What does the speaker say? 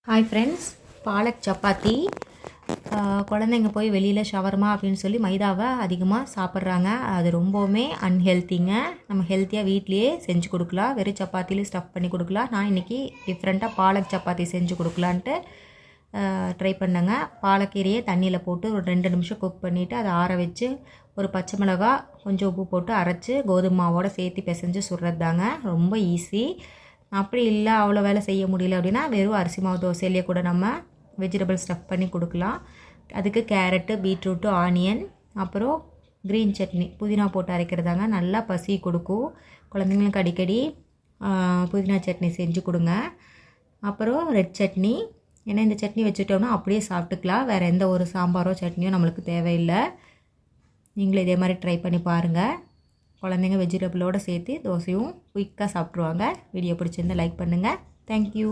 Hi friends, palak chapati. குழந்தைங்க போய் வெளியில் ஷவர்மா அப்படின்னு சொல்லி மைதாவை அதிகமாக சாப்பிட்றாங்க. அது ரொம்பவுமே அன்ஹெல்த்திங்க. நம்ம ஹெல்த்தியாக வீட்லேயே செஞ்சு கொடுக்கலாம். வெறும் சப்பாத்திலையும் ஸ்டஃப் பண்ணி கொடுக்கலாம். நான் இன்றைக்கி டிஃப்ரெண்ட்டாக பாலக் சப்பாத்தி செஞ்சு கொடுக்கலான்ட்டு ட்ரை பண்ணேங்க. பாலக்கீரையை தண்ணியில் போட்டு ஒரு 2 நிமிஷம் குக் பண்ணிவிட்டு அதை ஆற வச்சு ஒரு பச்சை மிளகா கொஞ்சம் உப்பு போட்டு அரைச்சி கோதுமை மாவோடு சேர்த்து பிசைஞ்சு சுடுறது தாங்க. ரொம்ப ஈஸி. அப்படி இல்லை, அவ்வளோ வேலை செய்ய முடியல அப்படின்னா வெறும் அரிசி மாவு தோசையிலேயே கூட நம்ம வெஜிடபிள் ஸ்டஃப் பண்ணி கொடுக்கலாம். அதுக்கு கேரட்டு, பீட்ரூட்டு, ஆனியன், அப்புறம் க்ரீன் சட்னி, புதினா போட்டு அரைக்கிறதாங்க. நல்லா பசி கொடுக்கும். குழந்தைங்களுக்கு அடிக்கடி புதினா சட்னி செஞ்சு கொடுங்க. அப்புறம் ரெட் சட்னி. ஏன்னா இந்த சட்னி வச்சுட்டோம்னா அப்படியே சாப்பிட்டுக்கலாம். வேறு எந்த ஒரு சாம்பாரோ சட்னியோ நம்மளுக்கு தேவையில்லை. நீங்களும் இதே மாதிரி ட்ரை பண்ணி பாருங்கள். குழந்தைங்க வெஜிடபிளோடு சேர்த்து தோசையும் குயிக்காக சாப்பிட்ருவாங்க. வீடியோ பிடிச்சிருந்தால் லைக் பண்ணுங்கள். தேங்க்யூ.